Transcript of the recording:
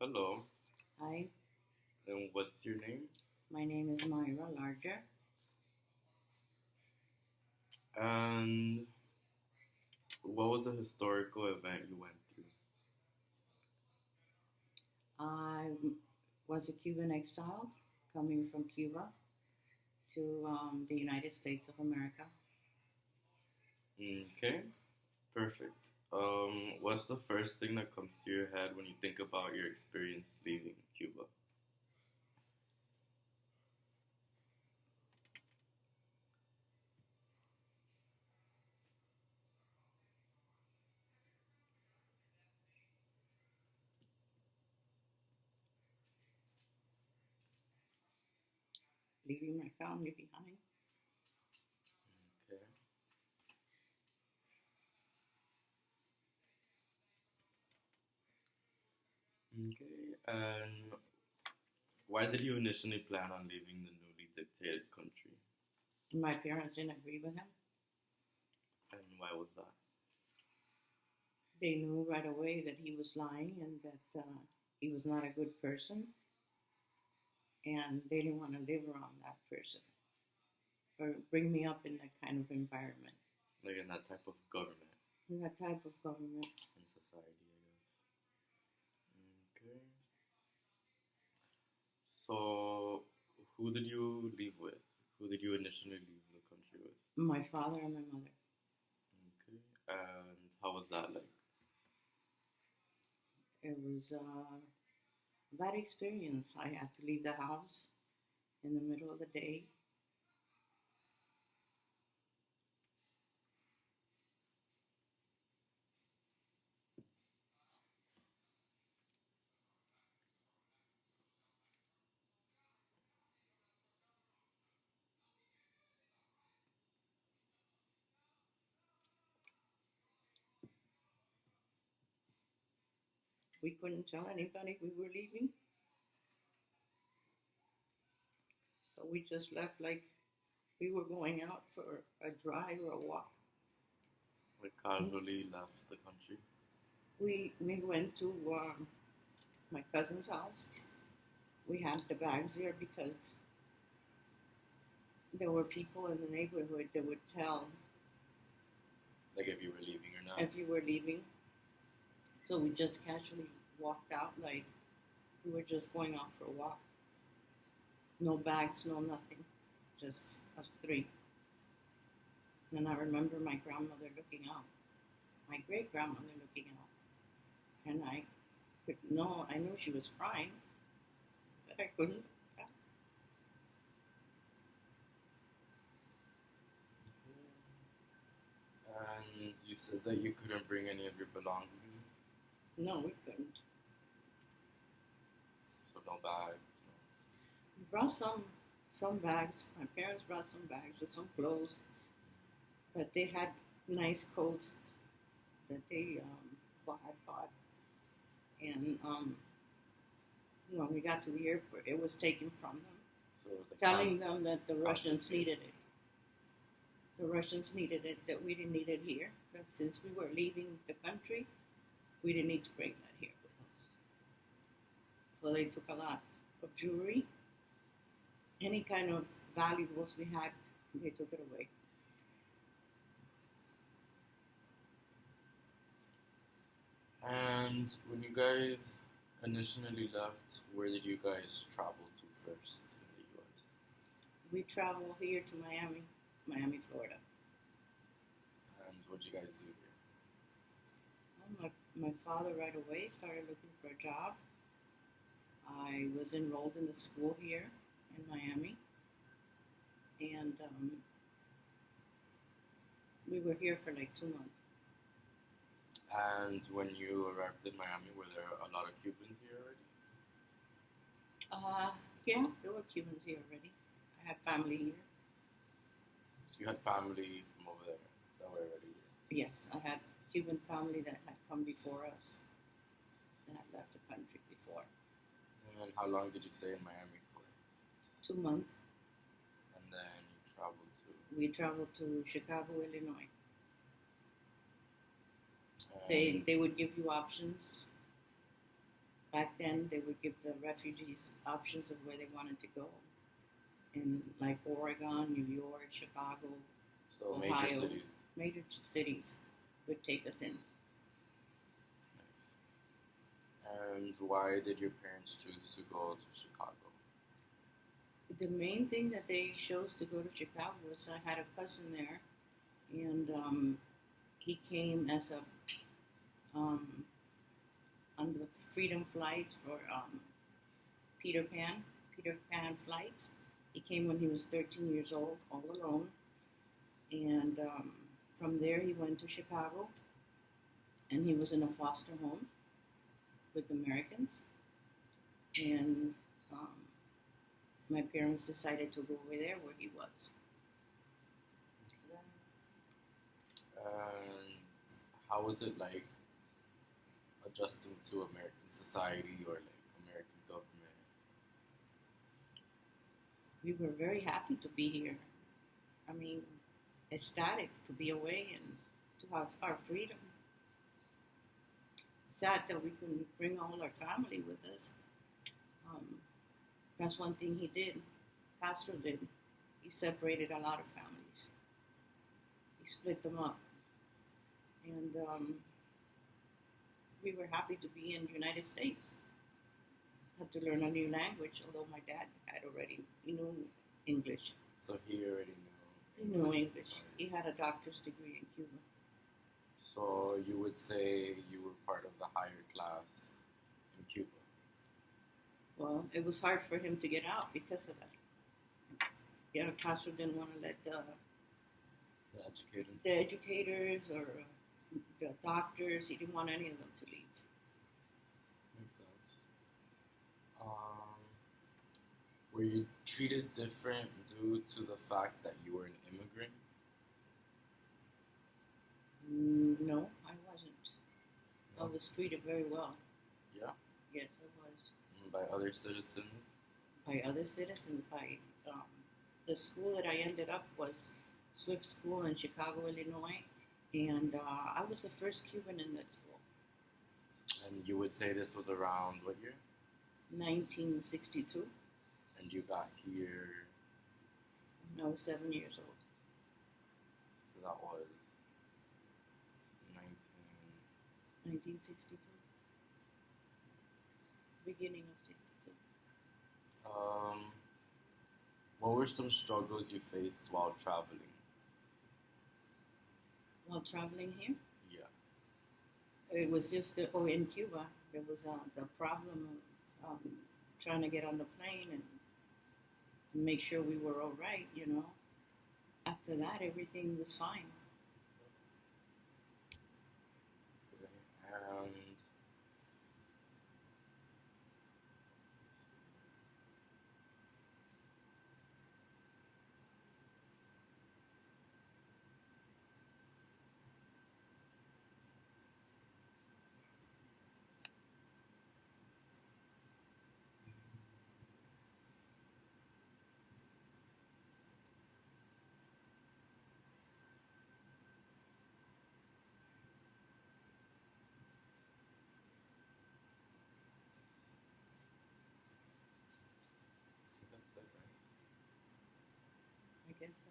Hello, Hi, and what's your name? my name is Mayra Larger. And what was the historical event you went through? I was a Cuban exile coming from Cuba to the United States of America. Okay, perfect. What's the first thing that comes to your head when you think about your experience leaving Cuba? Leaving my family behind. Okay. Okay, and why did you initially plan on leaving the newly dictated country? My parents didn't agree with him. And why was that? They knew right away that he was lying and that he was not a good person, and they didn't want to live around that person or bring me up in that kind of environment, Like in that type of government in that type of government. and society, I guess. Okay. So, who did you leave with? Who did you initially leave the country with? My father and my mother. Okay. And how was that like? It was a bad experience. I had to leave the house in the middle of the day. We couldn't tell anybody we were leaving, so we just left like we were going out for a drive or a walk. Like casually left the country? We went to my cousin's house. We had the bags there because there were people in the neighborhood that would tell Like if you were leaving or not? if you were leaving. So we just casually walked out like we were just going out for a walk. No bags, no nothing, just us three. And I remember my grandmother looking out, my great grandmother looking out, and I could no, I knew she was crying, but I couldn't look back. And you said that you couldn't bring any of your belongings, No, we couldn't. so no bags, We brought some bags. My parents brought some bags with some clothes, but they had nice coats that they had bought. And when we got to the airport, it was taken from them, so it was like telling them that the Russians confiscated. needed it. The Russians needed it, that we didn't need it here. That since we were leaving the country, we didn't need to bring that here with us. So they took a lot of jewelry, any kind of valuables we had, they took it away. And when you guys initially left, where did you guys travel to first in the US? We traveled here to Miami, Florida. And what did you guys do here? Well, my father right away started looking for a job. I was enrolled in the school here in Miami, and we were here for like 2 months. And when you arrived in Miami, were there a lot of Cubans here already? Yeah, there were Cubans here already. I had family here. So you had family from over there that were already here. Yes, I had Cuban family that had come before us, that had left the country before. And how long did you stay in Miami for? 2 months. And then you traveled to. We traveled to Chicago, Illinois. Um, They would give you options. Back then, they would give the refugees options of where they wanted to go, in like Oregon, New York, Chicago, So major Ohio, cities. major cities would take us in. And why did your parents choose to go to Chicago? The main thing that they chose to go to Chicago was I had a cousin there, and he came as a um, on the Freedom flights for Peter Pan, Peter Pan flights. He came when he was 13 years old, all alone, and from there he went to Chicago, and he was in a foster home with Americans, and um, my parents decided to go over there where he was. And how was it like adjusting to American society or like American government? We were very happy to be here. I mean, ecstatic to be away and to have our freedom. Sad that we couldn't bring all our family with us. Um, that's one thing he did. Castro did. He separated a lot of families. He split them up, and we were happy to be in the United States. Had to learn a new language, although my dad had already he knew English. So he already He knew. knew English. He had a doctor's degree in Cuba. So you would say you were part of the higher class in Cuba. Well, it was hard for him to get out because of that. Yeah, Castro didn't want to let The educated. the educators or the doctors. He didn't want any of them to leave. Makes sense. Were you treated different due to the fact that you were an immigrant? No, I wasn't. I No? was treated very well. Yeah. Yes, I was. By other citizens? By other citizens. By um, the school that I ended up was Swift School in Chicago, Illinois, and I was the first Cuban in that school. And you would say this was around what year? 1962. And you got here, When I was 7 years old. so that was 19. 1962. Beginning of 62. What were some struggles you faced while traveling? While traveling here, Yeah. it was just in Cuba there was the problem of trying to get on the plane and make sure we were all right. After that, everything was fine. And that's it, right? I guess so.